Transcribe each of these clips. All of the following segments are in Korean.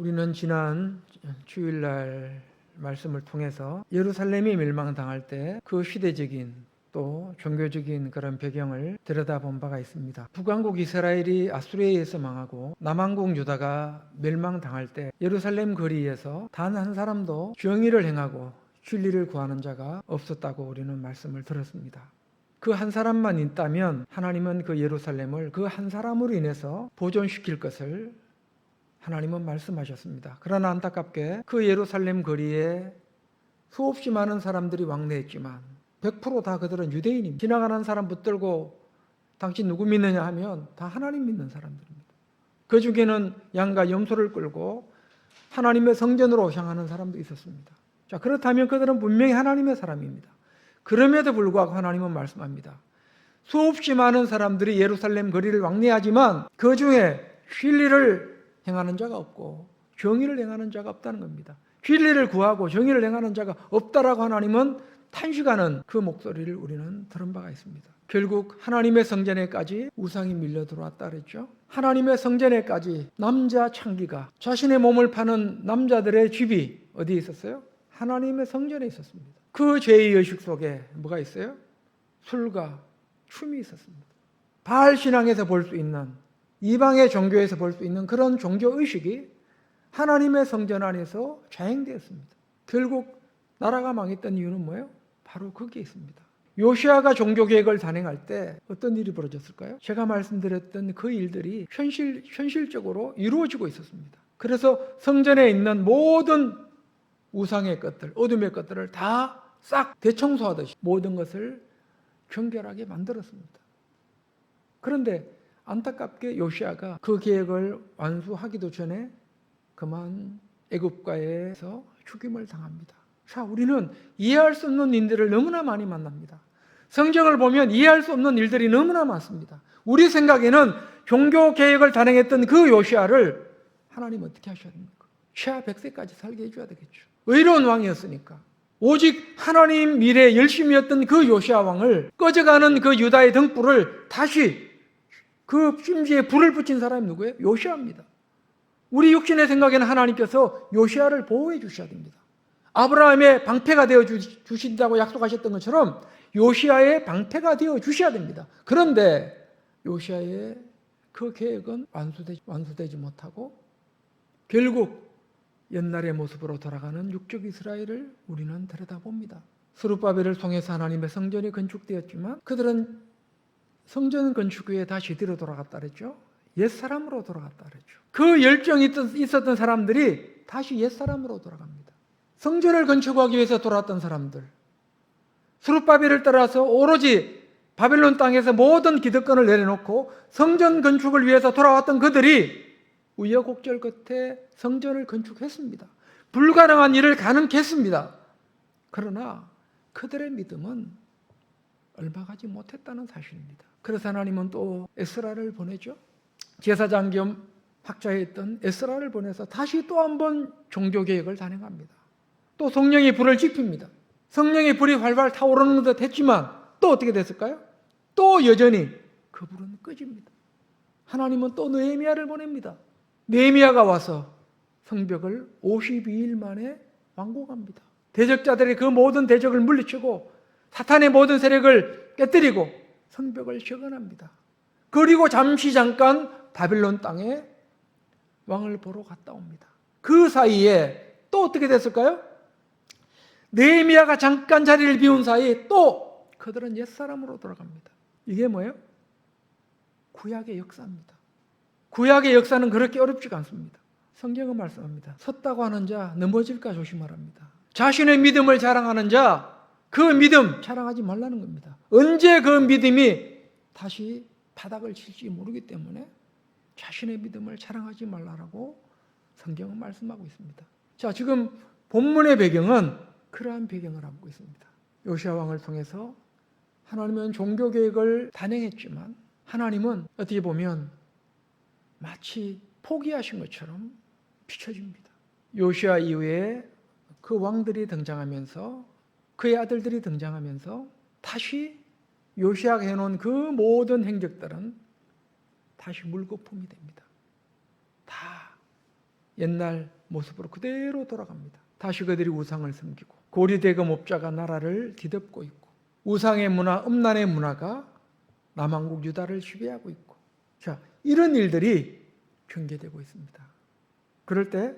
우리는 지난 주일날 말씀을 통해서 예루살렘이 멸망당할 때 그 시대적인 또 종교적인 그런 배경을 들여다본 바가 있습니다. 북왕국 이스라엘이 아수르에 의해서 망하고 남왕국 유다가 멸망당할 때 예루살렘 거리에서 단 한 사람도 정의를 행하고 진리를 구하는 자가 없었다고 우리는 말씀을 들었습니다. 그 한 사람만 있다면 하나님은 그 예루살렘을 그 한 사람으로 인해서 보존시킬 것을 하나님은 말씀하셨습니다. 그러나 안타깝게 그 예루살렘 거리에 수없이 많은 사람들이 왕래했지만 100% 다 그들은 유대인입니다. 지나가는 사람 붙들고 당신 누구 믿느냐 하면 다 하나님 믿는 사람들입니다. 그 중에는 양과 염소를 끌고 하나님의 성전으로 향하는 사람도 있었습니다. 자, 그렇다면 그들은 분명히 하나님의 사람입니다. 그럼에도 불구하고 하나님은 말씀합니다. 수없이 많은 사람들이 예루살렘 거리를 왕래하지만 그 중에 진리를 행하는 자가 없고 정의를 행하는 자가 없다는 겁니다. 진리를 구하고 정의를 행하는 자가 없다라고 하나님은 탄식하는 그 목소리를 우리는 들은 바가 있습니다. 결국 하나님의 성전에까지 우상이 밀려 들어왔다 그랬죠. 하나님의 성전에까지 남자 창기가 자신의 몸을 파는 남자들의 집이 어디에 있었어요? 하나님의 성전에 있었습니다. 그 죄의 의식 속에 뭐가 있어요? 술과 춤이 있었습니다. 바알 신앙에서 볼 수 있는, 이방의 종교에서 볼 수 있는 그런 종교의식이 하나님의 성전 안에서 자행되었습니다. 결국 나라가 망했던 이유는 뭐예요? 바로 거기에 있습니다. 요시아가 종교개혁을 단행할 때 어떤 일이 벌어졌을까요? 제가 말씀드렸던 그 일들이 현실적으로 이루어지고 있었습니다. 그래서 성전에 있는 모든 우상의 것들, 어둠의 것들을 다 싹 대청소하듯이 모든 것을 정결하게 만들었습니다. 그런데 안타깝게 요시아가 그 계획을 완수하기도 전에 그만 애굽가에서 죽임을 당합니다. 자, 우리는 이해할 수 없는 일들을 너무나 많이 만납니다. 성경을 보면 이해할 수 없는 일들이 너무나 많습니다. 우리 생각에는 종교 계획을 단행했던 그 요시아를 하나님 어떻게 하셔야 됩니까? 최하 100세까지 살게 해줘야 되겠죠. 의로운 왕이었으니까. 오직 하나님 미래에 열심이었던 그 요시아 왕을 꺼져가는 그 유다의 등불을 다시 그 심지에 불을 붙인 사람이 누구예요? 요시아입니다. 우리 육신의 생각에는 하나님께서 요시아를 보호해 주셔야 됩니다. 아브라함의 방패가 되어 주신다고 약속하셨던 것처럼 요시아의 방패가 되어 주셔야 됩니다. 그런데 요시아의 그 계획은 완수되지 못하고 결국 옛날의 모습으로 돌아가는 육적 이스라엘을 우리는 들여다봅니다. 스룹바벨을 통해서 하나님의 성전이 건축되었지만 그들은 성전 건축 후에 다시 뒤로 돌아갔다 그랬죠. 옛사람으로 돌아갔다 그랬죠. 그 열정이 있었던 사람들이 다시 옛사람으로 돌아갑니다. 성전을 건축하기 위해서 돌아왔던 사람들, 스룹바벨을 따라서 오로지 바벨론 땅에서 모든 기득권을 내려놓고 성전 건축을 위해서 돌아왔던 그들이 우여곡절 끝에 성전을 건축했습니다. 불가능한 일을 가능케 했습니다. 그러나 그들의 믿음은 얼마 가지 못했다는 사실입니다. 그래서 하나님은 또 에스라를 보내죠. 제사장 겸 학자였던 에스라를 보내서 다시 또 한 번 종교개혁을 단행합니다. 또 성령의 불을 지핍니다. 성령의 불이 활활 타오르는 듯 했지만 또 어떻게 됐을까요? 또 여전히 그 불은 꺼집니다. 하나님은 또 느헤미야를 보냅니다. 느헤미야가 와서 성벽을 52일 만에 완공합니다. 대적자들이 그 모든 대적을 물리치고 사탄의 모든 세력을 깨뜨리고 성벽을 재건합니다. 그리고 잠깐 바벨론 땅에 왕을 보러 갔다 옵니다. 그 사이에 또 어떻게 됐을까요? 느헤미야가 잠깐 자리를 비운 사이에 또 그들은 옛사람으로 돌아갑니다. 이게 뭐예요? 구약의 역사입니다. 구약의 역사는 그렇게 어렵지가 않습니다. 성경은 말씀합니다. 섰다고 하는 자 넘어질까 조심하랍니다. 자신의 믿음을 자랑하는 자 그 믿음 자랑하지 말라는 겁니다. 언제 그 믿음이 다시 바닥을 칠지 모르기 때문에 자신의 믿음을 자랑하지 말라라고 성경은 말씀하고 있습니다. 자, 지금 본문의 배경은 그러한 배경을 안고 있습니다. 요시아 왕을 통해서 하나님은 종교개혁을 단행했지만 하나님은 어떻게 보면 마치 포기하신 것처럼 비춰집니다. 요시아 이후에 그 왕들이 등장하면서 그의 아들들이 등장하면서 다시 요시아가 해놓은 그 모든 행적들은 다시 물거품이 됩니다. 다 옛날 모습으로 그대로 돌아갑니다. 다시 그들이 우상을 섬기고 고리대금업자가 나라를 뒤덮고 있고 우상의 문화, 음란의 문화가 남한국 유다를 지배하고 있고, 자, 이런 일들이 경계되고 있습니다. 그럴 때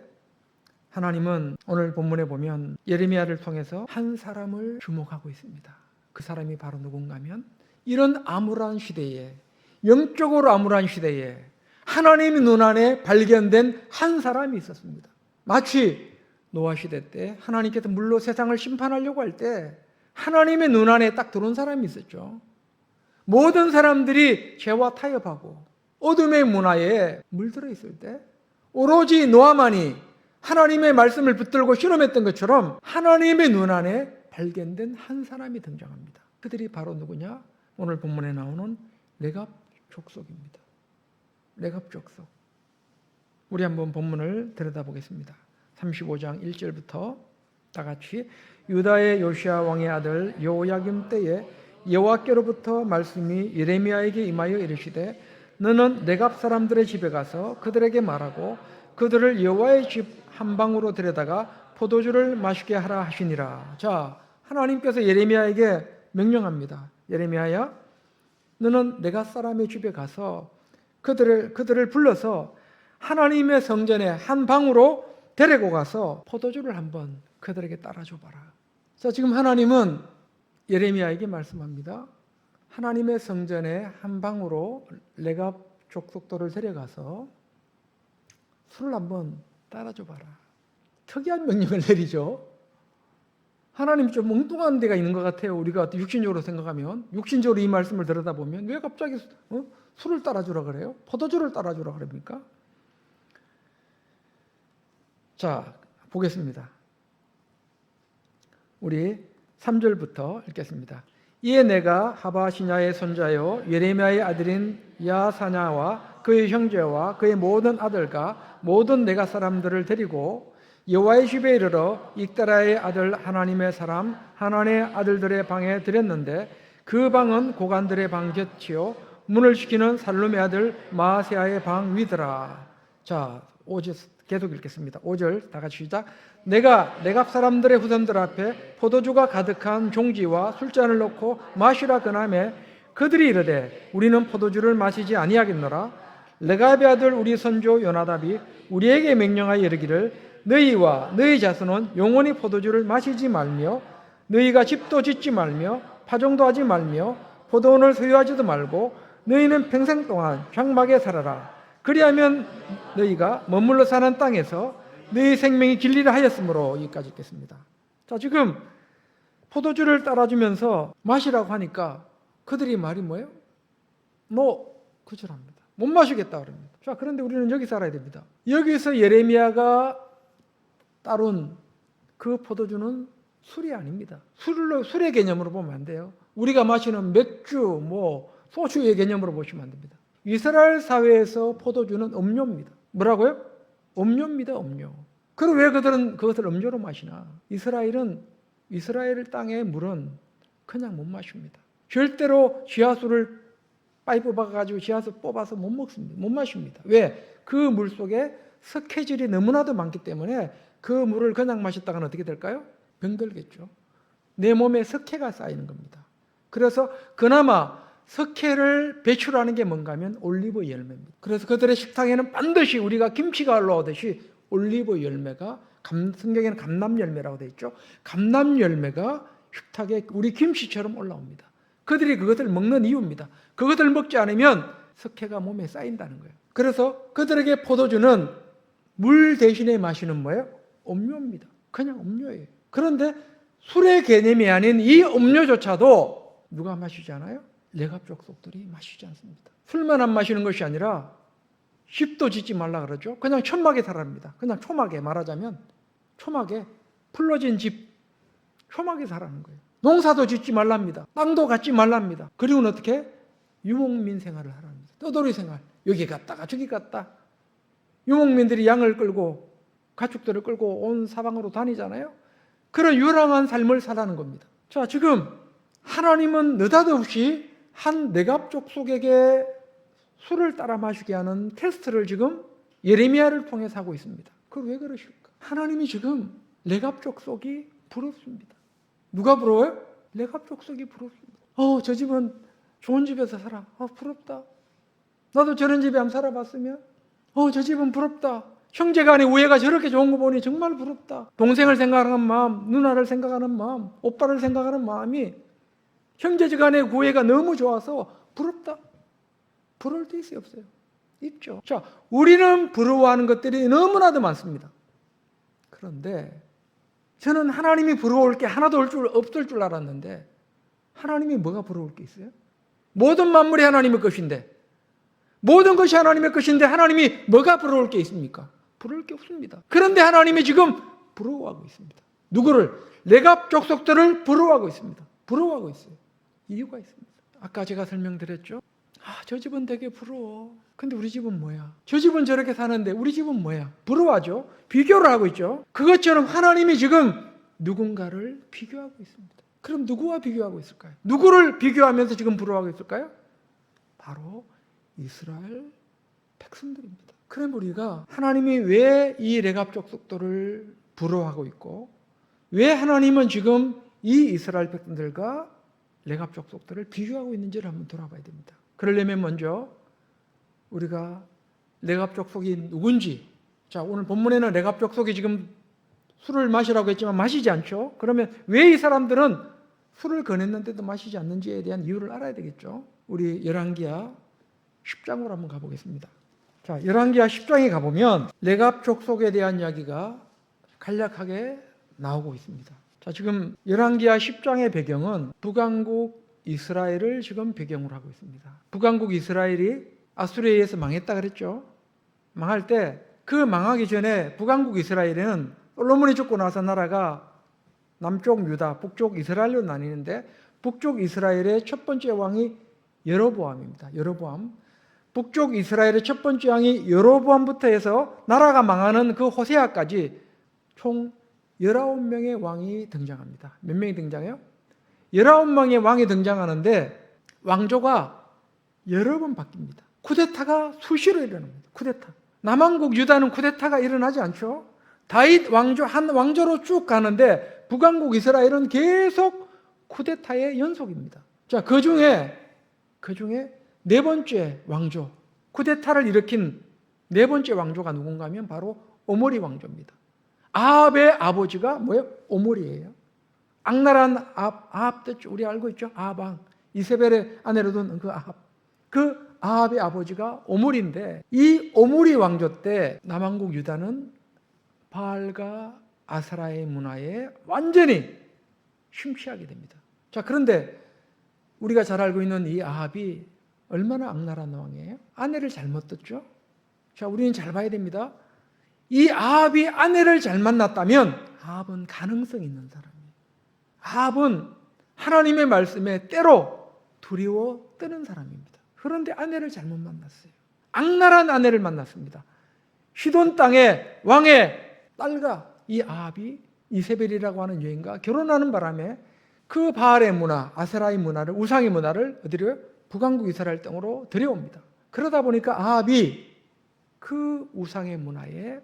하나님은 오늘 본문에 보면 예레미야를 통해서 한 사람을 주목하고 있습니다. 그 사람이 바로 누군가 하면 이런 암울한 시대에, 영적으로 암울한 시대에 하나님의 눈안에 발견된 한 사람이 있었습니다. 마치 노아 시대 때 하나님께서 물로 세상을 심판하려고 할 때 하나님의 눈안에 딱 들어온 사람이 있었죠. 모든 사람들이 죄와 타협하고 어둠의 문화에 물들어 있을 때 오로지 노아만이 하나님의 말씀을 붙들고 실험했던 것처럼 하나님의 눈안에 발견된 한 사람이 등장합니다. 그들이 바로 누구냐? 오늘 본문에 나오는 레갑 족속입니다. 레갑 족속. 우리 한번 본문을 들여다보겠습니다. 35장 1절부터 다 같이. 유다의 요시야 왕의 아들 요야김 때에 여호와께로부터 말씀이 예레미야에게 임하여 이르시되 너는 레갑 사람들의 집에 가서 그들에게 말하고 그들을 여호와의 집 한 방으로 데려다가 포도주를 마시게 하라 하시니라. 자, 하나님께서 예레미야에게 명령합니다. 예레미야야, 너는 레갑 사람의 집에 가서 그들을 불러서 하나님의 성전에 한 방으로 데리고 가서 포도주를 한번 그들에게 따라줘 봐라. 자, 지금 하나님은 예레미야에게 말씀합니다. 하나님의 성전에 한 방으로 레갑 족속들을 데려가서 술을 한번 따라줘 봐라. 특이한 명령을 내리죠. 하나님 좀 엉뚱한 데가 있는 것 같아요. 우리가 육신적으로 생각하면, 육신적으로 이 말씀을 들여다보면 왜 갑자기 술을 따라주라 그래요? 포도주를 따라주라 그럽니까? 자, 보겠습니다. 우리 3절부터 읽겠습니다. 이에 내가 하바시냐의 손자요 예레미야의 아들인 야사냐와 그의 형제와 그의 모든 아들과 모든 내가 사람들을 데리고 여호와의 집에 이르러 익다라의 아들 하나님의 사람 하나님의 아들들의 방에 들였는데 그 방은 고관들의 방 곁이요 문을 지키는 살룸의 아들 마아세야의 방 위더라. 자, 5절 계속 읽겠습니다. 5절 다 같이 시작. 내가 레갑 사람들의 후손들 앞에 포도주가 가득한 종지와 술잔을 놓고 마시라 그나매 그들이 이르되 우리는 포도주를 마시지 아니하겠노라. 레갑의 아들 우리 선조 요나답이 우리에게 명령하여 이르기를 너희와 너희 자손은 영원히 포도주를 마시지 말며 너희가 집도 짓지 말며 파종도 하지 말며 포도원을 소유하지도 말고 너희는 평생 동안 장막에 살아라. 그리하면 너희가 머물러 사는 땅에서 너희 생명이 길리라 하였으므로. 여기까지 읽겠습니다. 자, 지금 포도주를 따라주면서 마시라고 하니까 그들이 말이 뭐예요? 거절합니다. 못 마시겠다 그럽니다. 자, 그런데 우리는 여기서 알아야 됩니다. 여기서 예레미야가 따른 그 포도주는 술이 아닙니다. 술의 개념으로 보면 안 돼요. 우리가 마시는 맥주, 소주의 개념으로 보시면 안 됩니다. 이스라엘 사회에서 포도주는 음료입니다. 뭐라고요? 음료입니다, 음료. 그럼 왜 그들은 그것을 음료로 마시나? 이스라엘 땅의 물은 그냥 못 마십니다. 절대로 지하수를 파이프 박아가지고 지하수 뽑아서 못 먹습니다. 못 마십니다. 왜? 그 물 속에 석회질이 너무나도 많기 때문에 그 물을 그냥 마셨다가는 어떻게 될까요? 병들겠죠. 내 몸에 석회가 쌓이는 겁니다. 그래서 그나마 석회를 배출하는 게 뭔가 하면 올리브 열매입니다. 그래서 그들의 식탁에는 반드시 우리가 김치가 올라오듯이 올리브 열매가, 성경에는 감람 열매라고 되어 있죠. 감람 열매가 식탁에 우리 김치처럼 올라옵니다. 그들이 그것을 먹는 이유입니다. 그것을 먹지 않으면 석회가 몸에 쌓인다는 거예요. 그래서 그들에게 포도주는 물 대신에 마시는 뭐예요? 음료입니다. 그냥 음료예요. 그런데 술의 개념이 아닌 이 음료조차도 누가 마시지 않아요? 레갑 족속들이 마시지 않습니다. 술만 안 마시는 것이 아니라 집도 짓지 말라 그러죠. 그냥 천막에 살랍니다. 그냥 초막에, 말하자면 초막에 풀러진 집, 초막에 살라는 거예요. 농사도 짓지 말랍니다. 땅도 갖지 말랍니다. 그리고는 어떻게? 유목민 생활을 하랍니다. 떠돌이 생활. 여기 갔다가 저기 갔다. 유목민들이 양을 끌고 가축들을 끌고 온 사방으로 다니잖아요. 그런 유랑한 삶을 살라는 겁니다. 자, 지금 하나님은 느닷없이 한 레갑 족속에게 술을 따라 마시게 하는 테스트를 지금 예레미야를 통해서 하고 있습니다. 그걸 왜 그러실까? 하나님이 지금 레갑 족속이 부럽습니다. 누가 부러워요? 레갑 족속이 부럽습니다. 저 집은 좋은 집에서 살아. 부럽다. 나도 저런 집에 한번 살아봤으면. 저 집은 부럽다. 형제간의 우애가 저렇게 좋은 거 보니 정말 부럽다. 동생을 생각하는 마음, 누나를 생각하는 마음, 오빠를 생각하는 마음이 형제간의 우애가 너무 좋아서 부럽다. 부러울 데 있어요, 없어요? 있죠. 자, 우리는 부러워하는 것들이 너무나도 많습니다. 그런데 저는 하나님이 부러울 게 하나도 없을 줄 알았는데 하나님이 뭐가 부러울 게 있어요? 모든 만물이 하나님의 것인데 모든 것이 하나님의 것인데 하나님이 뭐가 부러울 게 있습니까? 부러울 게 없습니다. 그런데 하나님이 지금 부러워하고 있습니다. 누구를? 레갑 족속들을 부러워하고 있습니다. 부러워하고 있어요. 이유가 있습니다. 아까 제가 설명드렸죠? 저 집은 되게 부러워. 근데 우리 집은 뭐야? 저 집은 저렇게 사는데 우리 집은 뭐야? 부러워하죠. 비교를 하고 있죠. 그것처럼 하나님이 지금 누군가를 비교하고 있습니다. 그럼 누구와 비교하고 있을까요? 누구를 비교하면서 지금 부러워하고 있을까요? 바로 이스라엘 백성들입니다. 그럼 우리가 하나님이 왜 이 레갑 족속들을 부러워하고 있고 왜 하나님은 지금 이 이스라엘 백성들과 레갑 족속들을 비교하고 있는지를 한번 돌아봐야 됩니다. 그러려면 먼저 우리가 레갑 족속이 누군지, 자, 오늘 본문에는 레갑 족속이 지금 술을 마시라고 했지만 마시지 않죠. 그러면 왜 이 사람들은 술을 권했는데도 마시지 않는지에 대한 이유를 알아야 되겠죠. 우리 열왕기하 10장으로 한번 가보겠습니다. 자, 열왕기하 10장에 가보면 레갑 족속에 대한 이야기가 간략하게 나오고 있습니다. 자, 지금 열왕기하 10장의 배경은 북왕국 이스라엘을 지금 배경으로 하고 있습니다. 북왕국 이스라엘이 아수르에 의해서 망했다 그랬죠. 망할 때 그 망하기 전에 북왕국 이스라엘에는 솔로몬이 죽고 나서 나라가 남쪽 유다, 북쪽 이스라엘로 나뉘는데 북쪽 이스라엘의 첫 번째 왕이 여로보암입니다. 여로보암. 북쪽 이스라엘의 첫 번째 왕이 여로보암부터 해서 나라가 망하는 그 호세아까지 총 19명의 왕이 등장합니다. 몇 명이 등장해요? 19명의 왕이 등장하는데 왕조가 여러 번 바뀝니다. 쿠데타가 수시로 일어납니다. 쿠데타. 남왕국 유다는 쿠데타가 일어나지 않죠. 다윗 왕조 한 왕조로 쭉 가는데 북왕국 이스라엘은 계속 쿠데타의 연속입니다. 자, 그 중에 네 번째 왕조, 쿠데타를 일으킨 네 번째 왕조가 누군가 하면 바로 오므리 왕조입니다. 아합의 아버지가 뭐예요? 오므리예요. 악랄한 아합 뜻 우리 알고 있죠? 아합, 이세벨의 아내로 둔 그 아합. 그 아합의 아버지가 오므리인데 이 오므리 왕조 때 남왕국 유다는 바알과 아세라의 문화에 완전히 심취하게 됩니다. 자, 그런데 우리가 잘 알고 있는 이 아합이 얼마나 악랄한 왕이에요? 아내를 잘못 뒀죠? 자, 우리는 잘 봐야 됩니다. 이 아합이 아내를 잘 만났다면 아합은 가능성 있는 사람이에요. 아합은 하나님의 말씀에 때로 두려워 뜨는 사람입니다. 그런데 아내를 잘못 만났어요. 악랄한 아내를 만났습니다. 시돈 땅의 왕의 딸과 이 아합이 이세벨이라고 하는 여인과 결혼하는 바람에 그 바알의 문화, 아세라의 문화를, 우상의 문화를 어디로? 북왕국 이스라엘 땅으로 들여옵니다. 그러다 보니까 아합이 그 우상의 문화에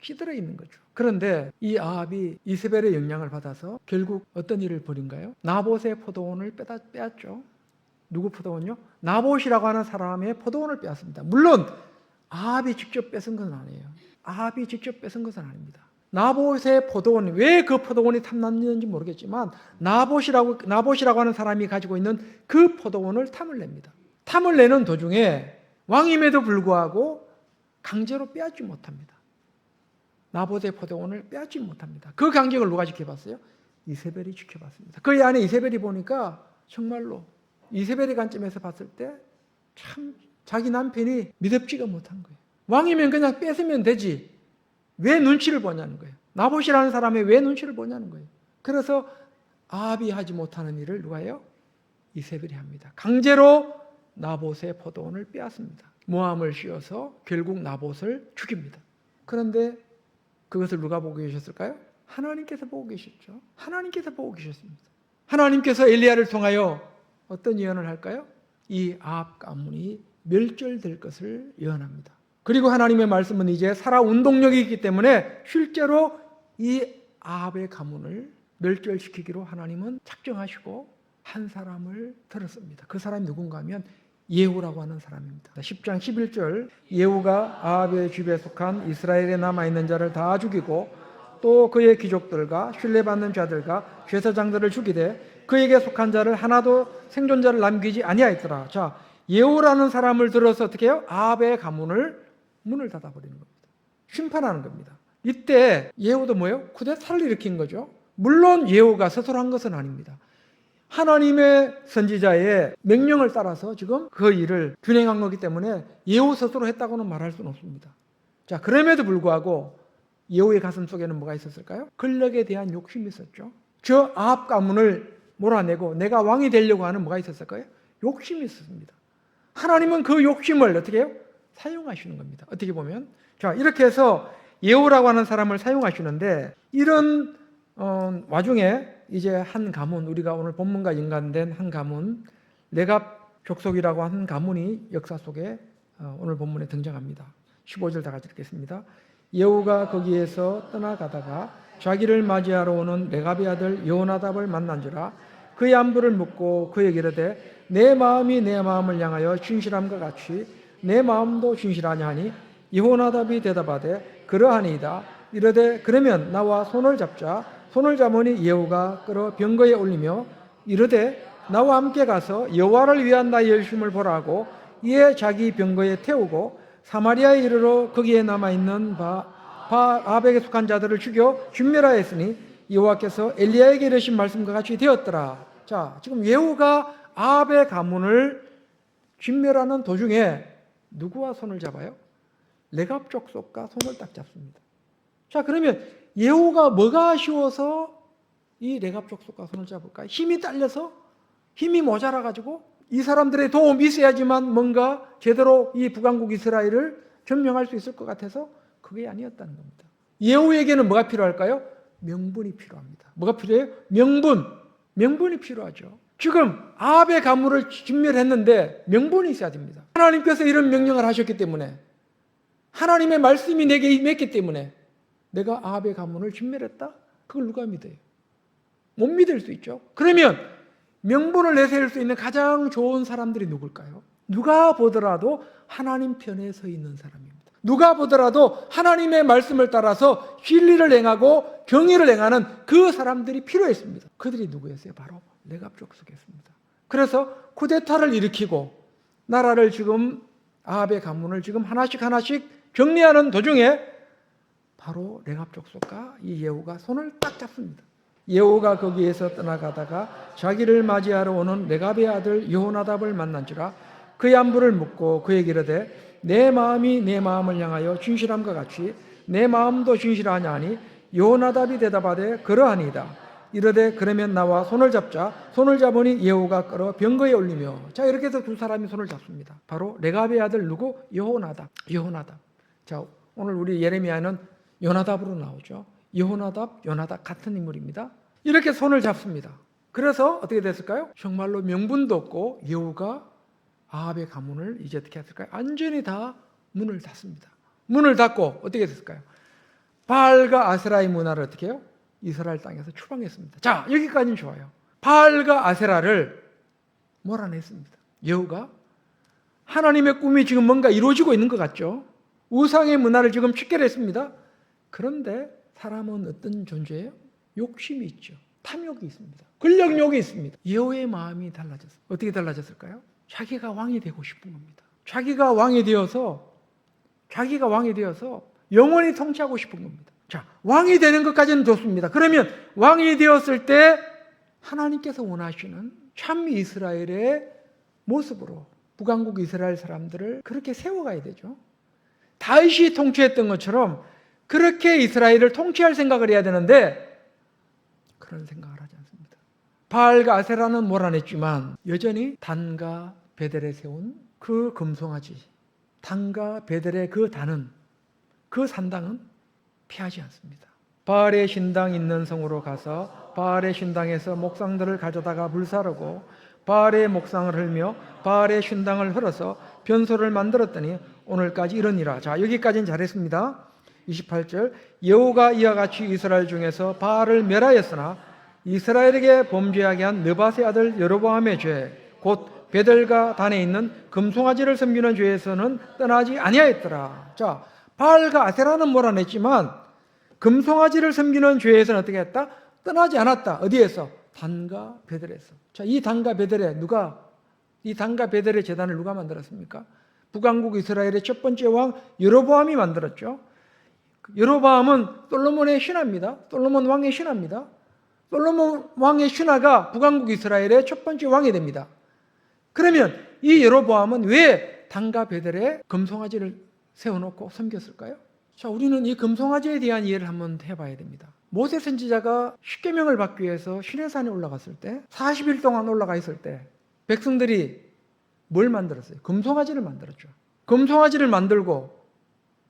찌들어 있는 거죠. 그런데 이 아합이 이세벨의 영향을 받아서 결국 어떤 일을 벌인가요? 나봇의 포도원을 빼앗죠. 누구 포도원요? 나봇이라고 하는 사람의 포도원을 빼앗습니다. 물론 아합이 직접 뺏은 것은 아니에요. 아합이 직접 뺏은 것은 아닙니다. 나봇의 포도원, 왜 그 포도원이 탐났는지 모르겠지만 나봇이라고 하는 사람이 가지고 있는 그 포도원을 탐을 냅니다. 탐을 내는 도중에 왕임에도 불구하고 강제로 빼앗지 못합니다. 나봇의 포도원을 빼앗지 못합니다. 그 간격을 누가 지켜봤어요? 이세벨이 지켜봤습니다. 그 안에 이세벨이 보니까 정말로 이세벨의 관점에서 봤을 때 참 자기 남편이 믿음직지가 못한 거예요. 왕이면 그냥 뺏으면 되지. 왜 눈치를 보냐는 거예요. 나봇이라는 사람이 왜 눈치를 보냐는 거예요. 그래서 아합이 하지 못하는 일을 누가 해요? 이세벨이 합니다. 강제로 나봇의 포도원을 빼앗습니다. 모함을 씌워서 결국 나봇을 죽입니다. 그런데 그것을 누가 보고 계셨을까요? 하나님께서 보고 계셨죠. 하나님께서 보고 계셨습니다. 하나님께서 엘리야를 통하여 어떤 예언을 할까요? 이 아합 가문이 멸절될 것을 예언합니다. 그리고 하나님의 말씀은 이제 살아 운동력이 있기 때문에 실제로 이 아합의 가문을 멸절시키기로 하나님은 작정하시고 한 사람을 들었습니다. 그 사람이 누군가 하면 예후라고 하는 사람입니다. 10장 11절 예후가 아합의 집에 속한 이스라엘에 남아있는 자를 다 죽이고 또 그의 귀족들과 신뢰받는 자들과 제사장들을 죽이되 그에게 속한 자를 하나도 생존자를 남기지 아니하였더라. 자, 예후라는 사람을 들어서 어떻게 해요? 아합의 가문을 문을 닫아버리는 겁니다. 심판하는 겁니다. 이때 예후도 뭐예요? 쿠데타를 일으킨 거죠. 물론 예후가 스스로 한 것은 아닙니다. 하나님의 선지자의 명령을 따라서 지금 그 일을 준행한 거기 때문에 예후 스스로 했다고는 말할 수는 없습니다. 자, 그럼에도 불구하고 예후의 가슴 속에는 뭐가 있었을까요? 권력에 대한 욕심이 있었죠. 저 아합 가문을 몰아내고 내가 왕이 되려고 하는 뭐가 있었을까요? 욕심이 있었습니다. 하나님은 그 욕심을 어떻게 해요? 사용하시는 겁니다. 어떻게 보면 자, 이렇게 해서 예후라고 하는 사람을 사용하시는데 이런 와중에 이제 한 가문, 우리가 오늘 본문과 연관된 한 가문, 레갑 족속이라고 하는 가문이 역사 속에 오늘 본문에 등장합니다. 15절 다 같이 읽겠습니다. 예후가 거기에서 떠나가다가 자기를 맞이하러 오는 레갑의 아들 여호나답을 만난지라 그의 안부를 묻고 그에게 이르되 내 마음이 내 마음을 향하여 진실함과 같이 내 마음도 진실하냐 하니 여호나답이 대답하되 그러하니이다. 이르되 그러면 나와 손을 잡자. 손을 잡으니 예후가 끌어 병거에 올리며 이르되 나와 함께 가서 여호와를 위한 나의 열심을 보라 하고 이에 자기 병거에 태우고 사마리아에 이르러 거기에 남아있는 아합에게 속한 자들을 죽여 진멸하였으니 여호와께서 엘리야에게 이르신 말씀과 같이 되었더라. 자, 지금 예후가 아합의 가문을 진멸하는 도중에 누구와 손을 잡아요? 레갑 족속과 손을 딱 잡습니다. 자, 그러면 예후가 뭐가 아쉬워서 이 레갑 족속과 손을 잡을까요? 힘이 딸려서? 힘이 모자라 가지고 이 사람들의 도움이 있어야지만 뭔가 제대로 이 북왕국 이스라엘을 점령할 수 있을 것 같아서 그게 아니었다는 겁니다. 예후에게는 뭐가 필요할까요? 명분이 필요합니다. 뭐가 필요해요? 명분이 필요하죠. 지금 아합의 가문을 진멸했는데 명분이 있어야 됩니다. 하나님께서 이런 명령을 하셨기 때문에 하나님의 말씀이 내게 임했기 때문에 내가 아합의 가문을 진멸했다? 그걸 누가 믿어요? 못 믿을 수 있죠. 그러면 명분을 내세울 수 있는 가장 좋은 사람들이 누굴까요? 누가 보더라도 하나님 편에 서 있는 사람입니다. 누가 보더라도 하나님의 말씀을 따라서 진리를 행하고 경의를 행하는 그 사람들이 필요했습니다. 그들이 누구였어요? 바로 레갑 족속이었습니다. 그래서 쿠데타를 일으키고 나라를 지금 아합의 가문을 지금 하나씩 정리하는 도중에 바로 레갑 족속과 이 예후가 손을 딱 잡습니다. 예후가 거기에서 떠나가다가 자기를 맞이하러 오는 레갑의 아들 여호나답을 만난지라 그의 안부를 묻고 그에게 이르되 내 마음이 내 마음을 향하여 진실함과 같이 내 마음도 진실하냐 하니 여호나답이 대답하되 그러하니이다. 이르되 그러면 나와 손을 잡자. 손을 잡으니 예후가 끌어 병거에 올리며 자, 이렇게 해서 두 사람이 손을 잡습니다. 바로 레갑의 아들 누구? 여호나답. 자, 오늘 우리 예레미야는 요나답으로 나오죠. 여호나답, 요나답 같은 인물입니다. 이렇게 손을 잡습니다. 그래서 어떻게 됐을까요? 정말로 명분도 없고 예후가 아합의 가문을 이제 어떻게 했을까요? 완전히 다 문을 닫습니다. 문을 닫고 어떻게 됐을까요? 바알과 아세라의 문화를 어떻게 해요? 이스라엘 땅에서 추방했습니다. 자, 여기까지는 좋아요. 바알과 아세라를 몰아냈습니다. 예후가 하나님의 꿈이 지금 뭔가 이루어지고 있는 것 같죠? 우상의 문화를 지금 척결했습니다. 그런데 사람은 어떤 존재예요? 욕심이 있죠. 탐욕이 있습니다. 권력욕이 있습니다. 예후의 마음이 달라졌어요. 어떻게 달라졌을까요? 자기가 왕이 되고 싶은 겁니다. 자기가 왕이 되어서 영원히 통치하고 싶은 겁니다. 자, 왕이 되는 것까지는 좋습니다. 그러면 왕이 되었을 때 하나님께서 원하시는 참 이스라엘의 모습으로 북왕국 이스라엘 사람들을 그렇게 세워가야 되죠. 다윗이 통치했던 것처럼 그렇게 이스라엘을 통치할 생각을 해야 되는데 그런 생각을 하지 않습니다. 바알과 아세라는 몰아냈지만 여전히 단과 베델에 세운 그 금송아지, 단과 베델의 그 단은, 그 산당은 피하지 않습니다. 바알의 신당 있는 성으로 가서 바알의 신당에서 목상들을 가져다가 불사르고 바알의 목상을 헐며 바알의 신당을 헐어서 변소를 만들었더니 오늘까지 이러니라. 자, 여기까지는 잘했습니다. 28절, 여호와가 이와 같이 이스라엘 중에서 바알을 멸하였으나 이스라엘에게 범죄하게 한 느밧의 아들 여로보암의 죄, 곧 베델과 단에 있는 금송아지를 섬기는 죄에서는 떠나지 아니하였더라. 자, 바알과 아세라는 몰아냈지만 금송아지를 섬기는 죄에서는 어떻게 했다? 떠나지 않았다. 어디에서? 단과 베델에서. 자, 이 단과 베델에 이 단과 베델의 제단을 누가 만들었습니까? 북왕국 이스라엘의 첫 번째 왕 여로보암이 만들었죠. 여로보암은 솔로몬의 신하입니다. 솔로몬 왕의 신하입니다. 솔로몬 왕의 신하가 북왕국 이스라엘의 첫 번째 왕이 됩니다. 그러면 이 여로보암은 왜 단과 베델에 금송아지를 세워놓고 섬겼을까요? 자, 우리는 이 금송아지에 대한 이해를 한번 해봐야 됩니다. 모세 선지자가 십계명을 받기 위해서 시내산에 올라갔을 때 40일 동안 올라가 있을 때 백성들이 뭘 만들었어요? 금송아지를 만들었죠. 금송아지를 만들고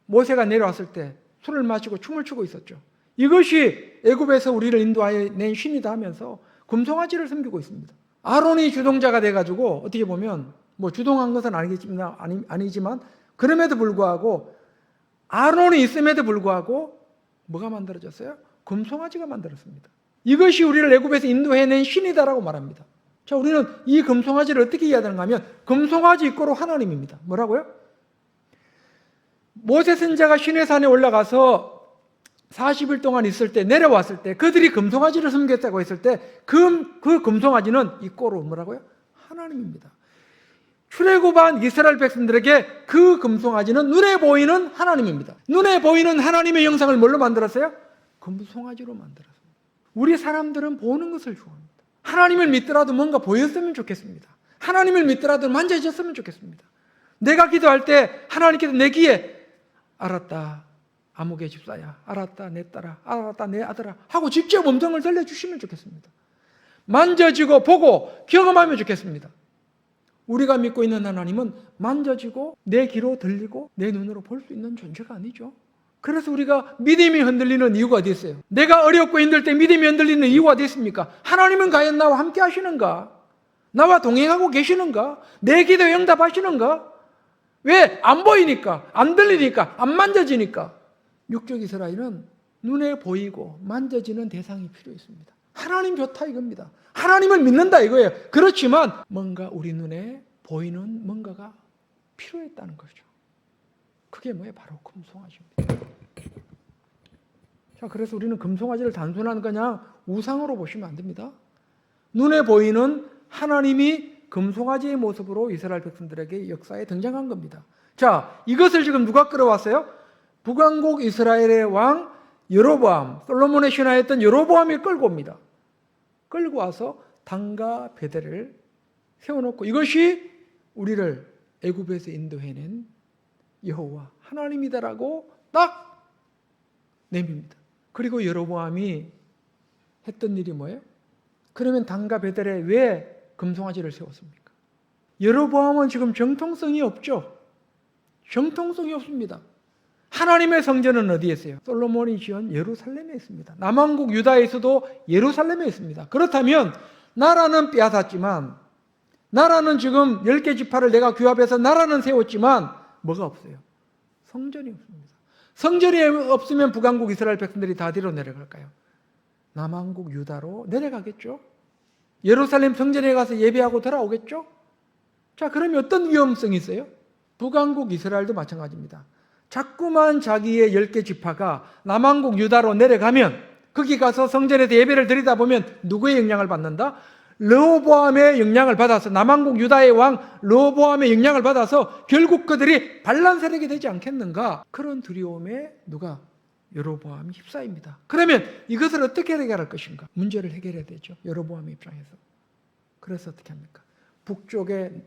모세가 내려왔을 때 술을 마시고 춤을 추고 있었죠. 이것이 애굽에서 우리를 인도하여 낸 신이다 하면서 금송아지를 섬기고 있습니다. 아론이 주동자가 돼가지고 어떻게 보면 뭐 주동한 것은 아니지만 그럼에도 불구하고 아론이 있음에도 불구하고 뭐가 만들어졌어요? 금송아지가 만들었습니다. 이것이 우리를 애굽에서 인도해낸 신이다라고 말합니다. 자, 우리는 이 금송아지를 어떻게 이해하는가 하면 금송아지 이꼬로 하나님입니다. 뭐라고요? 모세 선지자가 시내산에 올라가서 40일 동안 있을 때 내려왔을 때 그들이 금송아지를 섬겼다고 했을 때 그 금송아지는 이꼬로 뭐라고요? 하나님입니다. 출애굽한 이스라엘 백성들에게 그 금송아지는 눈에 보이는 하나님입니다. 눈에 보이는 하나님의 형상을 뭘로 만들었어요? 금송아지로 만들었습니다. 우리 사람들은 보는 것을 좋아합니다. 하나님을 믿더라도 뭔가 보였으면 좋겠습니다. 하나님을 믿더라도 만져졌으면 좋겠습니다. 내가 기도할 때 하나님께서 내 귀에 알았다, 아무개 집사야, 알았다, 내 딸아, 알았다, 내 아들아 하고 직접 음성을 들려주시면 좋겠습니다. 만져지고 보고 경험하면 좋겠습니다. 우리가 믿고 있는 하나님은 만져지고 내 귀로 들리고 내 눈으로 볼 수 있는 존재가 아니죠. 그래서 우리가 믿음이 흔들리는 이유가 어디 있어요? 내가 어렵고 힘들 때 믿음이 흔들리는 이유가 어디 있습니까? 하나님은 과연 나와 함께 하시는가? 나와 동행하고 계시는가? 내 기도에 응답하시는가? 왜? 안 보이니까, 안 들리니까, 안 만져지니까. 육적 이스라엘은 눈에 보이고 만져지는 대상이 필요 있습니다. 하나님 좋다 이겁니다. 하나님을 믿는다 이거예요. 그렇지만 뭔가 우리 눈에 보이는 뭔가가 필요했다는 거죠. 그게 뭐예요? 바로 금송아지입니다. 자, 그래서 우리는 금송아지를 단순한 그냥 우상으로 보시면 안 됩니다. 눈에 보이는 하나님이 금송아지의 모습으로 이스라엘 백성들에게 역사에 등장한 겁니다. 자, 이것을 지금 누가 끌어왔어요? 북왕국 이스라엘의 왕 여로보암, 솔로몬의 신하였던 여로보암이 끌고 옵니다. 끌고 와서 단과 베델을 세워놓고 이것이 우리를 애굽에서 인도해낸 여호와 하나님이다라고 딱 내밉니다. 그리고 여로보암이 했던 일이 뭐예요? 그러면 단과 베델에 왜 금송아지를 세웠습니까? 여로보암은 지금 정통성이 없죠. 정통성이 없습니다. 하나님의 성전은 어디에 있어요? 솔로몬이 지은 예루살렘에 있습니다. 남왕국 유다에서도 예루살렘에 있습니다. 그렇다면 나라는 빼앗았지만 나라는 지금 10개 지파를 내가 규합해서 나라는 세웠지만 뭐가 없어요? 성전이 없습니다. 성전이 없으면 북왕국 이스라엘 백성들이 다 어디로 내려갈까요? 남왕국 유다로 내려가겠죠. 예루살렘 성전에 가서 예배하고 돌아오겠죠. 자, 그러면 어떤 위험성이 있어요? 북왕국 이스라엘도 마찬가지입니다. 자꾸만 자기의 10개 지파가 남왕국 유다로 내려가면 거기 가서 성전에서 예배를 드리다 보면 누구의 영향을 받는다? 르호보암의 영향을 받아서 남왕국 유다의 왕 르호보암의 영향을 받아서 결국 그들이 반란 세력이 되지 않겠는가? 그런 두려움에 누가? 여로보암이 휩싸입니다. 그러면 이것을 어떻게 해결할 것인가? 문제를 해결해야 되죠. 여로보암의 입장에서. 그래서 어떻게 합니까? 북쪽에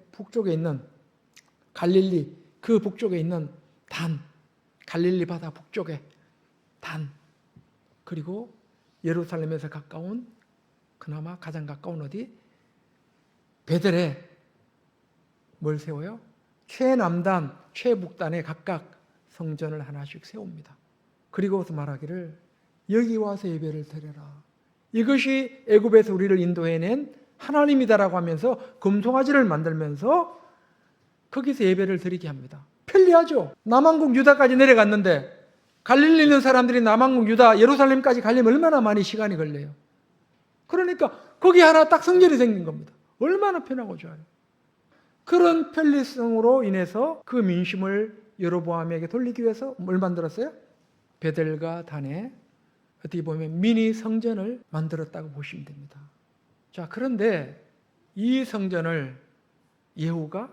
있는 갈릴리, 그 북쪽에 있는 단, 갈릴리 바다 북쪽에 단, 그리고 예루살렘에서 가까운 그나마 가장 가까운 어디? 베델에 뭘 세워요? 최남단, 최북단에 각각 성전을 하나씩 세웁니다. 그리고서 말하기를 여기 와서 예배를 드려라. 이것이 애굽에서 우리를 인도해낸 하나님이다라고 하면서 금송아지를 만들면서 거기서 예배를 드리게 합니다. 편리하죠. 남왕국 유다까지 내려갔는데 갈릴리 있는 사람들이 남왕국 유다 예루살렘까지 가려면 얼마나 많이 시간이 걸려요. 그러니까 거기 하나 딱 성전이 생긴 겁니다. 얼마나 편하고 좋아요. 그런 편리성으로 인해서 그 민심을 여로보암에게 돌리기 위해서 뭘 만들었어요? 베델과 단에 어떻게 보면 미니 성전을 만들었다고 보시면 됩니다. 자, 그런데 이 성전을 예후가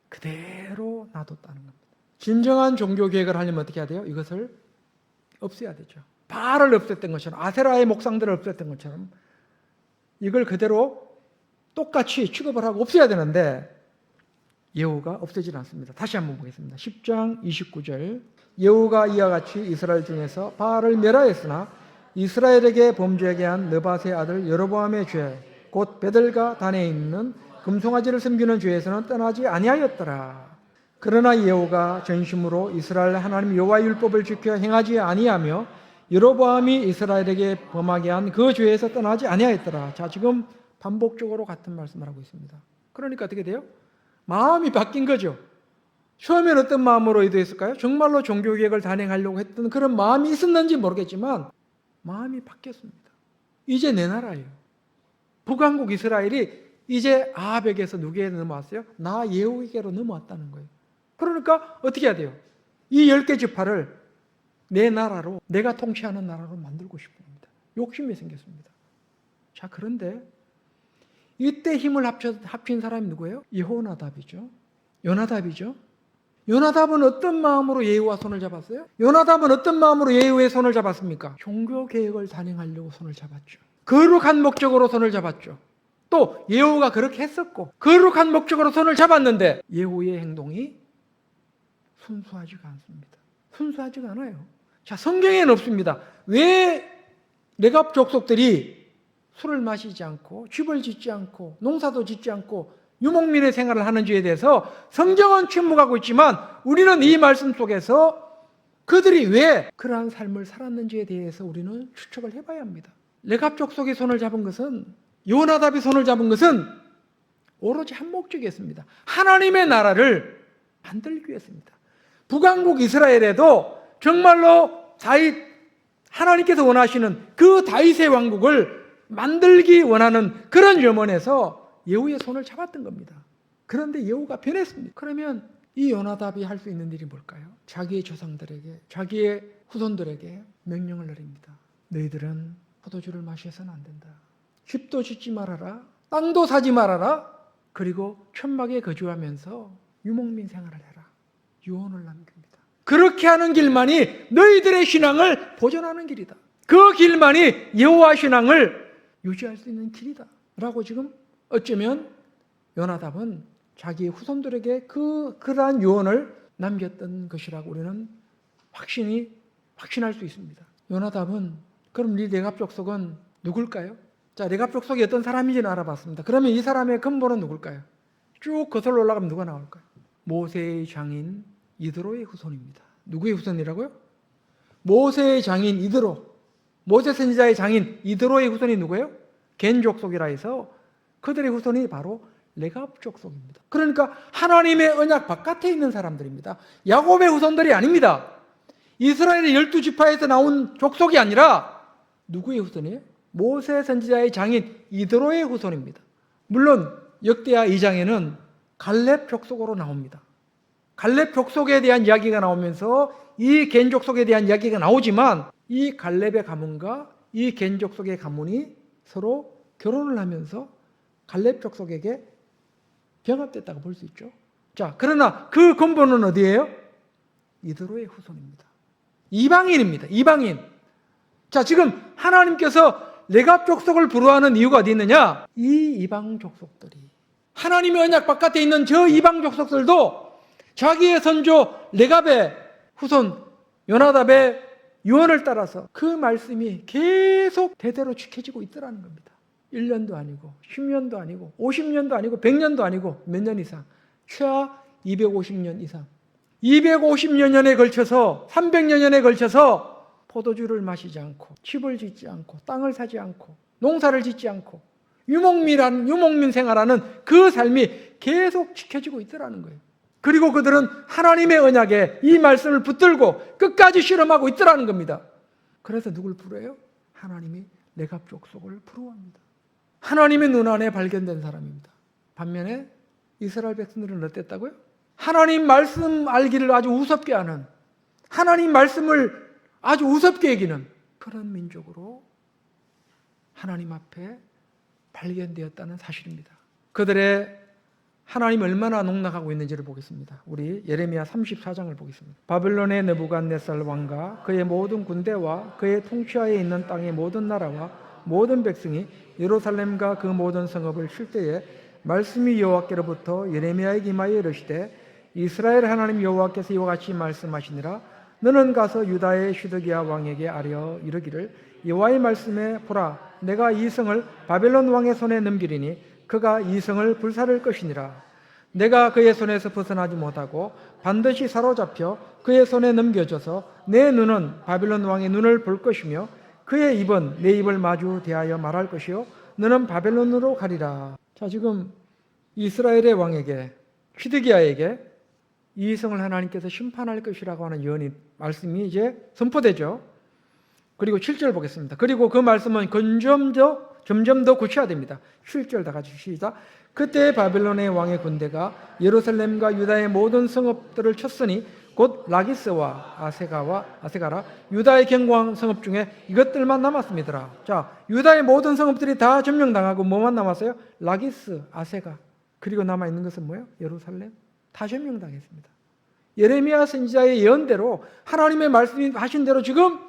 그대로 놔뒀다는 겁니다. 진정한 종교 개혁을 하려면 어떻게 해야 돼요? 이것을 없애야 되죠. 바알을 없앴던 것처럼, 아세라의 목상들을 없앴던 것처럼 이걸 그대로 똑같이 취급을 하고 없애야 되는데 예후가 없애지는 않습니다. 다시 한번 보겠습니다. 10장 29절. 예후가 이와 같이 이스라엘 중에서 바알을 멸하였으나 이스라엘에게 범죄하게 한 느밧의 아들 여로보암의 죄, 곧 베델과 단에 있는 금송아지를 섬기는 죄에서는 떠나지 아니하였더라. 그러나 예후가 전심으로 이스라엘 하나님 여호와의 율법을 지켜 행하지 아니하며 여로보암이 이스라엘에게 범하게 한 그 죄에서 떠나지 아니하였더라. 자, 지금 반복적으로 같은 말씀을 하고 있습니다. 그러니까 어떻게 돼요? 마음이 바뀐 거죠. 처음엔 어떤 마음으로 의도했을까요? 정말로 종교개혁을 단행하려고 했던 그런 마음이 있었는지 모르겠지만 마음이 바뀌었습니다. 이제 내 나라예요. 북왕국 이스라엘이 이제 아합에게서 누구에게 넘어왔어요? 나 예후에게로 넘어왔다는 거예요. 그러니까 어떻게 해야 돼요? 이 10개 지파를 내 나라로, 내가 통치하는 나라로 만들고 싶은 겁니다. 욕심이 생겼습니다. 자, 그런데 이때 힘을 합친 사람이 누구예요? 여호나답이죠. 요나답이죠. 요나답은 어떤 마음으로 예후와 손을 잡았어요? 요나답은 어떤 마음으로 예후의 손을 잡았습니까? 종교개혁을 단행하려고 손을 잡았죠. 거룩한 목적으로 손을 잡았죠. 또 예후가 그렇게 했었고 거룩한 목적으로 손을 잡았는데 예후의 행동이 순수하지가 않습니다. 순수하지가 않아요. 자, 성경에는 없습니다. 왜 레갑 족속들이 술을 마시지 않고 집을 짓지 않고 농사도 짓지 않고 유목민의 생활을 하는지에 대해서 성경은 침묵하고 있지만 우리는 이 말씀 속에서 그들이 왜 그러한 삶을 살았는지에 대해서 우리는 추측을 해봐야 합니다. 레갑 족속이 손을 잡은 것은, 요나답이 손을 잡은 것은 오로지 한 목적이었습니다. 하나님의 나라를 만들기 위해서입니다. 북왕국 이스라엘에도 정말로 다윗, 하나님께서 원하시는 그 다윗의 왕국을 만들기 원하는 그런 염원에서 예후의 손을 잡았던 겁니다. 그런데 예후가 변했습니다. 그러면 이 요나답이 할 수 있는 일이 뭘까요? 자기의 조상들에게, 자기의 후손들에게 명령을 내립니다. 너희들은 포도주를 마셔서는 안 된다. 집도 짓지 말아라. 땅도 사지 말아라. 그리고 천막에 거주하면서 유목민 생활을 해라. 유언을 남깁니다. 그렇게 하는 길만이 너희들의 신앙을 보존하는 길이다. 그 길만이 여호와 신앙을 유지할 수 있는 길이다. 라고 지금 어쩌면 요나답은 자기의 후손들에게 그러한 유언을 남겼던 것이라고 우리는 확신할 수 있습니다. 요나답은 그럼 이 레갑 족속은 누굴까요? 자, 레갑 족속이 어떤 사람인지는 알아봤습니다. 그러면 이 사람의 근본은 누굴까요? 쭉 거슬러 올라가면 누가 나올까요? 모세의 장인 이드로의 후손입니다. 누구의 후손이라고요? 모세의 장인 이드로. 모세 선지자의 장인 이드로의 후손이 누구예요? 겐 족속이라 해서 그들의 후손이 바로 레갑 족속입니다. 그러니까 하나님의 언약 바깥에 있는 사람들입니다. 야곱의 후손들이 아닙니다. 이스라엘의 12지파에서 나온 족속이 아니라 누구의 후손이에요? 모세 선지자의 장인 이드로의 후손입니다. 물론 역대하 2장에는 갈렙 족속으로 나옵니다. 갈렙 족속에 대한 이야기가 나오면서 이 겐 족속에 대한 이야기가 나오지만 이 갈렙의 가문과 이 겐 족속의 가문이 서로 결혼을 하면서 갈렙 족속에게 병합됐다고 볼 수 있죠. 자, 그러나 그 근본은 어디예요? 이드로의 후손입니다. 이방인입니다. 이방인. 자, 지금 하나님께서 레갑 족속을 부러워하는 이유가 어디 있느냐? 이 이방 족속들이, 하나님의 언약 바깥에 있는 저 이방 족속들도 자기의 선조 레갑의 후손 요나답의 유언을 따라서 그 말씀이 계속 대대로 지켜지고 있더라는 겁니다. 1년도 아니고 10년도 아니고 50년도 아니고 100년도 아니고 몇 년 이상, 최하 250년 이상, 250여 년에 걸쳐서 300여 년에 걸쳐서 포도주를 마시지 않고 집을 짓지 않고 땅을 사지 않고 농사를 짓지 않고 유목민 생활하는 그 삶이 계속 지켜지고 있더라는 거예요. 그리고 그들은 하나님의 언약에 이 말씀을 붙들고 끝까지 실험하고 있더라는 겁니다. 그래서 누굴 부러워요? 하나님이 레갑 족속을 부러워합니다. 하나님의 눈 안에 발견된 사람입니다. 반면에 이스라엘 백성들은 어땠다고요? 하나님 말씀 알기를 아주 우습게 하는, 하나님 말씀을 아주 우습게 여기는 그런 민족으로 하나님 앞에 발견되었다는 사실입니다. 그들의 하나님이 얼마나 농락하고 있는지를 보겠습니다. 우리 예레미야 34장을 보겠습니다. 바벨론의 느부갓네살 왕과 그의 모든 군대와 그의 통치하에 있는 땅의 모든 나라와 모든 백성이 예루살렘과 그 모든 성읍을 칠 때에 말씀이 여호와께로부터 예레미야에게 임하여 이르시되 이스라엘 하나님 여호와께서 이와 같이 말씀하시니라. 너는 가서 유다의 시드기야 왕에게 아뢰어 이르기를 여호와의 말씀에 보라, 내가 이 성을 바벨론 왕의 손에 넘기리니 그가 이 성을 불사를 것이니라. 내가 그의 손에서 벗어나지 못하고 반드시 사로잡혀 그의 손에 넘겨져서 내 눈은 바벨론 왕의 눈을 볼 것이며 그의 입은 내 입을 마주 대하여 말할 것이요 너는 바벨론으로 가리라. 자, 지금 이스라엘의 왕에게, 시드기야에게 이 성을 하나님께서 심판할 것이라고 하는 예언이 말씀이 이제 선포되죠. 그리고 7절 보겠습니다. 그리고 그 말씀은 점점 더 구체화됩니다. 7절 다 같이 시작. 그때 바벨론의 왕의 군대가 예루살렘과 유다의 모든 성읍들을 쳤으니 곧 라기스와 아세가라 유다의 경고한 성읍 중에 이것들만 남았습니다. 자, 유다의 모든 성읍들이 다 점령당하고 뭐만 남았어요? 라기스, 아세가. 그리고 남아있는 것은 뭐예요? 예루살렘. 다 점령당했습니다. 예레미야 선지자의 예언대로 하나님의 말씀이 하신 대로 지금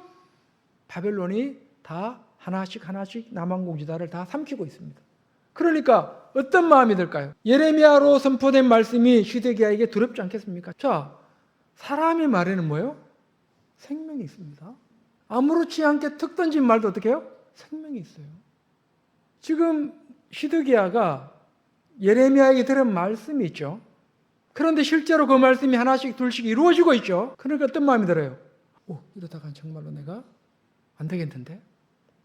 바벨론이 다 하나씩 남한공지다를 다 삼키고 있습니다. 그러니까 어떤 마음이 들까요? 예레미야로 선포된 말씀이 시드기야에게 두렵지 않겠습니까? 자, 사람의 말에는 뭐예요? 생명이 있습니다. 아무렇지 않게 턱 던진 말도 어떻게 해요? 생명이 있어요. 지금 시드기야가 예레미야에게 들은 말씀이 있죠. 그런데 실제로 그 말씀이 하나씩 둘씩 이루어지고 있죠. 그러니까 어떤 마음이 들어요? 이러다가 정말로 내가 안 되겠는데?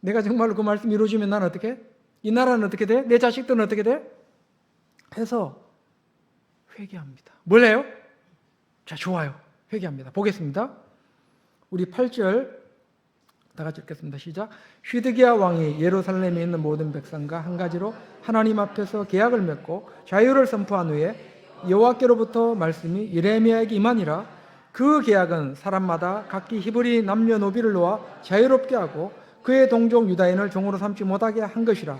내가 정말로 그 말씀이 이루어지면 나는 어떻게 해? 이 나라는 어떻게 돼? 내 자식들은 어떻게 돼? 해서 회개합니다. 뭘 해요? 자, 좋아요. 회개합니다. 보겠습니다. 우리 8절 다 같이 읽겠습니다. 시작. 시드기야 왕이 예루살렘에 있는 모든 백성과 한 가지로 하나님 앞에서 계약을 맺고 자유를 선포한 후에 여호와께로부터 말씀이 예레미야에게 임하니라. 그 계약은 사람마다 각기 히브리 남녀노비를 놓아 자유롭게 하고 그의 동족 유다인을 종으로 삼지 못하게 한 것이라.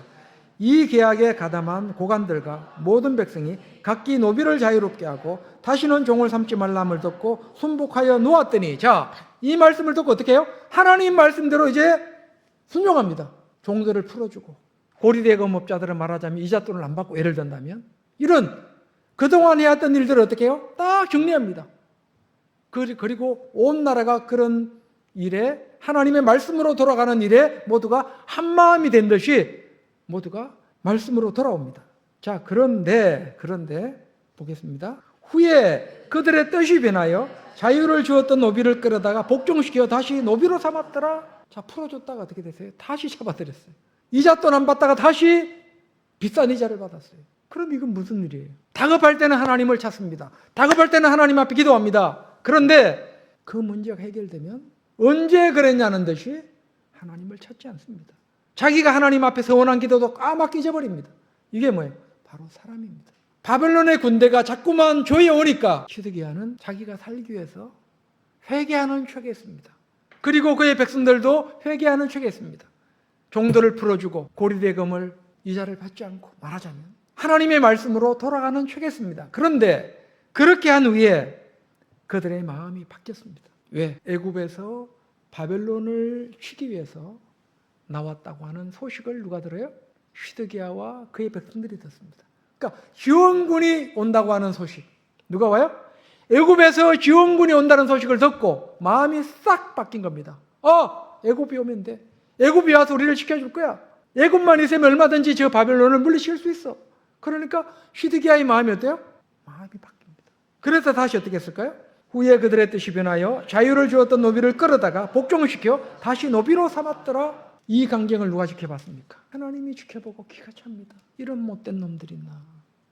이 계약에 가담한 고관들과 모든 백성이 각기 노비를 자유롭게 하고 다시는 종을 삼지 말람을 듣고 순복하여 놓았더니, 자, 이 말씀을 듣고 어떻게 해요? 하나님 말씀대로 이제 순종합니다. 종들을 풀어주고 고리대금업자들을 말하자면 이잣돈을 안 받고 예를 든다면 이런 그동안 해왔던 일들을 어떻게 해요? 딱 정리합니다. 그리고 온 나라가 그런 일에 하나님의 말씀으로 돌아가는 일에 모두가 한마음이 된 듯이 모두가 말씀으로 돌아옵니다. 자, 그런데 보겠습니다. 후에 그들의 뜻이 변하여 자유를 주었던 노비를 끌어다가 복종시켜 다시 노비로 삼았더라. 자, 풀어줬다가 어떻게 됐어요? 다시 잡아들였어요. 이잣돈 안 받다가 다시 비싼 이자를 받았어요. 그럼 이건 무슨 일이에요? 다급할 때는 하나님을 찾습니다. 다급할 때는 하나님 앞에 기도합니다. 그런데 그 문제가 해결되면 언제 그랬냐는 듯이 하나님을 찾지 않습니다. 자기가 하나님 앞에 서원한 기도도 까맣게 잊어버립니다. 이게 뭐예요? 바로 사람입니다. 바벨론의 군대가 자꾸만 조여오니까 시드기야는 자기가 살기 위해서 회개하는 척했습니다. 그리고 그의 백성들도 회개하는 척했습니다. 종들을 풀어주고 고리대금을 이자를 받지 않고 말하자면 하나님의 말씀으로 돌아가는 척했습니다. 그런데 그렇게 한 후에 그들의 마음이 바뀌었습니다. 왜? 애굽에서 바벨론을 치기 위해서 나왔다고 하는 소식을 누가 들어요? 시드기야와 그의 백성들이 듣습니다. 그러니까 지원군이 온다고 하는 소식. 누가 와요? 애굽에서 지원군이 온다는 소식을 듣고 마음이 싹 바뀐 겁니다. 애굽이 오면 돼. 애굽이 와서 우리를 지켜줄 거야. 애굽만 있으면 얼마든지 저 바벨론을 물리칠 수 있어. 그러니까 시드기야의 마음이 어때요? 마음이 바뀝니다. 그래서 다시 어떻게 했을까요? 후에 그들의 뜻이 변하여 자유를 주었던 노비를 끌어다가 복종시켜 다시 노비로 삼았더라. 이 광경을 누가 지켜봤습니까? 하나님이 지켜보고 기가 찹니다. 이런 못된 놈들이 있나.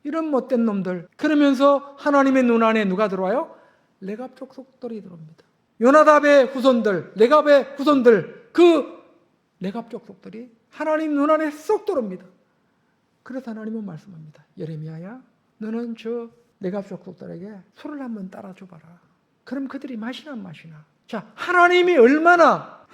이런 못된 놈들. 그러면서 하나님의 눈 안에 누가 들어와요? 레갑 족속들이 들어옵니다. 요나답의 후손들, 레갑의 후손들, 그 레갑 족속들이 하나님 눈 안에 쏙 들어옵니다. 그래서 하나님은 말씀합니다. 예레미야야, 너는 저 레갑 족속들에게 술을 한번 따라줘봐라. 그럼 그들이 마시나 안 마시나. 자, 하나님이 얼마나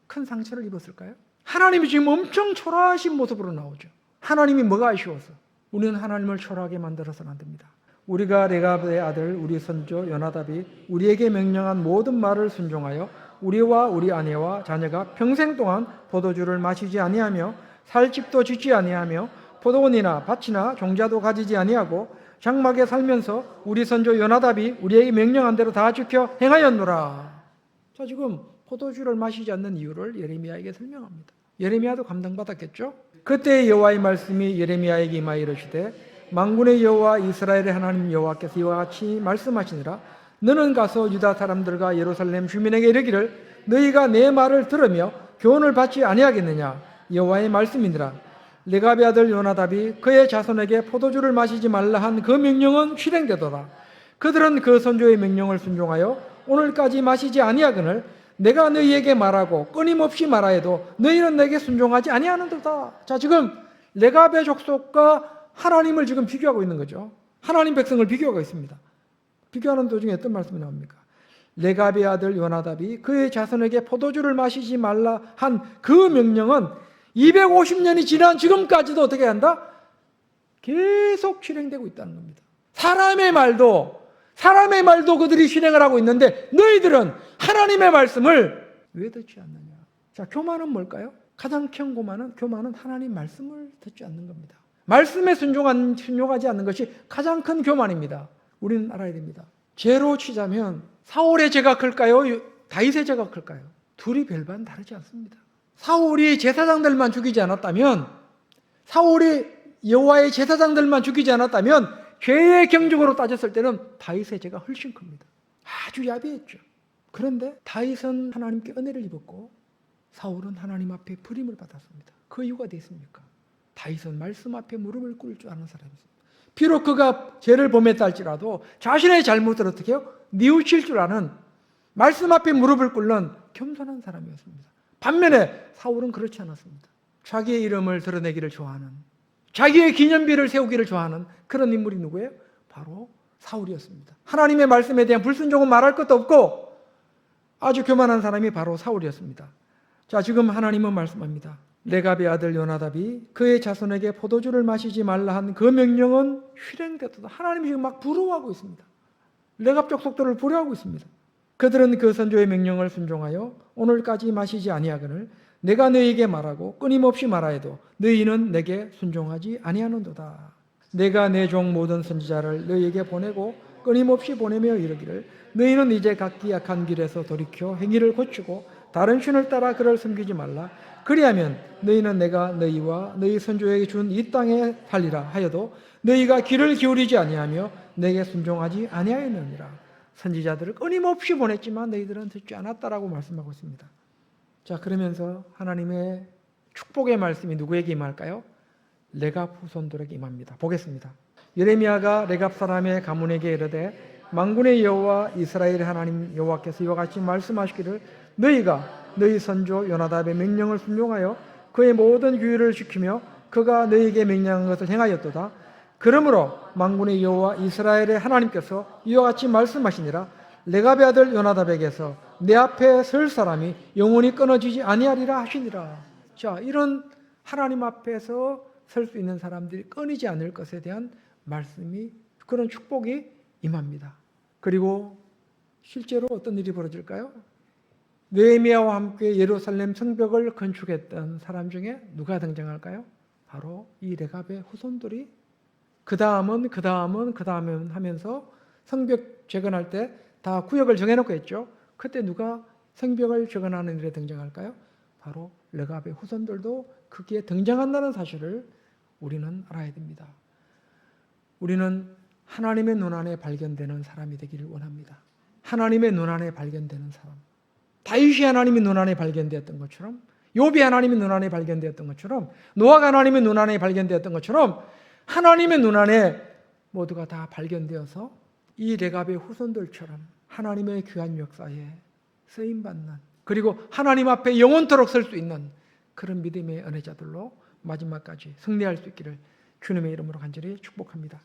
큰 상처를 입었을까요? 하나님이 지금 엄청 초라하신 모습으로 나오죠. 하나님이 뭐가 아쉬워서? 우리는 하나님을 초라하게 만들어서는 안 됩니다. 우리가 레갑의 아들 우리 선조 요나답이 우리에게 명령한 모든 말을 순종하여 우리와 우리 아내와 자녀가 평생 동안 포도주를 마시지 아니하며 살 집도 짓지 아니하며 포도원이나 밭이나 종자도 가지지 아니하고 장막에 살면서 우리 선조 요나답이 우리에게 명령한 대로 다 지켜 행하였노라. 자, 지금 포도주를 마시지 않는 이유를 예레미야에게 설명합니다. 예레미야도 감동받았겠죠? 그때 여호와의 말씀이 예레미야에게 임하여 이르시되 만군의 여호와 이스라엘의 하나님 여호와께서 이와 같이 말씀하시니라. 너는 가서 유다 사람들과 예루살렘 주민에게 이르기를 너희가 내 말을 들으며 교훈을 받지 아니하겠느냐. 여호와의 말씀이니라. 레갑의 아들 요나답이 그의 자손에게 포도주를 마시지 말라 한 그 명령은 실행되더라. 그들은 그 선조의 명령을 순종하여 오늘까지 마시지 아니하거늘 내가 너희에게 말하고 끊임없이 말하여도 너희는 내게 순종하지 아니하는도다. 자, 지금 레갑의 족속과 하나님을 지금 비교하고 있는 거죠. 하나님 백성을 비교하고 있습니다. 비교하는 도중에 어떤 말씀이 나옵니까? 레갑의 아들 요나답이 그의 자손에게 포도주를 마시지 말라 한 그 명령은 250년이 지난 지금까지도 어떻게 한다? 계속 실행되고 있다는 겁니다. 사람의 말도 그들이 실행을 하고 있는데 너희들은 하나님의 말씀을 왜 듣지 않느냐? 자, 교만은 뭘까요? 가장 큰 교만은 하나님 말씀을 듣지 않는 겁니다. 말씀에 순종하지 않는 것이 가장 큰 교만입니다. 우리는 알아야 됩니다. 죄로 치자면 사울의 죄가 클까요? 다윗의 죄가 클까요? 둘이 별반 다르지 않습니다. 사울이 제사장들만 죽이지 않았다면, 사울이 여호와의 제사장들만 죽이지 않았다면 죄의 경중으로 따졌을 때는 다윗의 죄가 훨씬 큽니다. 아주 야비했죠. 그런데 다윗은 하나님께 은혜를 입었고 사울은 하나님 앞에 버림을 받았습니다. 그 이유가 됐습니까? 다윗은 말씀 앞에 무릎을 꿇을 줄 아는 사람이었습니다. 비록 그가 죄를 범했다 할지라도 자신의 잘못을 어떻게 해요? 뉘우칠 줄 아는 말씀 앞에 무릎을 꿇는 겸손한 사람이었습니다. 반면에 사울은 그렇지 않았습니다. 자기의 이름을 드러내기를 좋아하는, 자기의 기념비를 세우기를 좋아하는 그런 인물이 누구예요? 바로 사울이었습니다. 하나님의 말씀에 대한 불순종은 말할 것도 없고 아주 교만한 사람이 바로 사울이었습니다. 자, 지금 하나님은 말씀합니다. 레갑의 아들 요나답이 그의 자손에게 포도주를 마시지 말라 한 그 명령은 실행되도다. 하나님이 지금 막 부러워하고 있습니다. 레갑 족속들을 부러워하고 있습니다. 그들은 그 선조의 명령을 순종하여 오늘까지 마시지 아니하거늘 내가 너희에게 말하고 끊임없이 말하여도 너희는 내게 순종하지 아니하는도다. 내가 내 종 모든 선지자를 너희에게 보내고 끊임없이 보내며 이르기를 너희는 이제 각기 악한 길에서 돌이켜 행위를 고치고 다른 신을 따라 그를 섬기지 말라. 그리하면 너희는 내가 너희와 너희 선조에게 준 이 땅에 살리라 하여도 너희가 귀를 기울이지 아니하며 내게 순종하지 아니하였느니라. 선지자들을 끊임없이 보냈지만 너희들은 듣지 않았다라고 말씀하고 있습니다. 자, 그러면서 하나님의 축복의 말씀이 누구에게 임할까요? 레갑 후손들에게 임합니다. 보겠습니다. 예레미야가 레갑 사람의 가문에게 이르되 만군의 여호와 이스라엘의 하나님 여호와께서 이와 같이 말씀하시기를 너희가 너희 선조 요나답의 명령을 순종하여 그의 모든 규율을 지키며 그가 너희에게 명령한 것을 행하였도다. 그러므로 만군의 여호와 이스라엘의 하나님께서 이와 같이 말씀하시니라. 레갑의 아들 요나답에게서 내 앞에 설 사람이 영원히 끊어지지 아니하리라 하시니라. 자, 이런 하나님 앞에서 설 수 있는 사람들이 끊이지 않을 것에 대한 말씀이, 그런 축복이 임합니다. 그리고 실제로 어떤 일이 벌어질까요? 느헤미야와 함께 예루살렘 성벽을 건축했던 사람 중에 누가 등장할까요? 바로 이 레갑의 후손들이 그 다음은 하면서 성벽 재건할 때 다 구역을 정해놓고 했죠. 그때 누가 성벽을 재건하는 일에 등장할까요? 바로 레갑의 후손들도 거기에 등장한다는 사실을 우리는 알아야 됩니다. 우리는 하나님의 눈 안에 발견되는 사람이 되기를 원합니다. 하나님의 눈 안에 발견되는 사람. 다윗이 하나님의 눈 안에 발견되었던 것처럼 욥이 하나님의 눈 안에 발견되었던 것처럼, 노아가 하나님의 눈 안에 발견되었던 것처럼 하나님의 눈 안에 모두가 다 발견되어서 이 레갑의 후손들처럼 하나님의 귀한 역사에 쓰임받는, 그리고 하나님 앞에 영원토록 설 수 있는 그런 믿음의 은혜자들로 마지막까지 승리할 수 있기를 주님의 이름으로 간절히 축복합니다.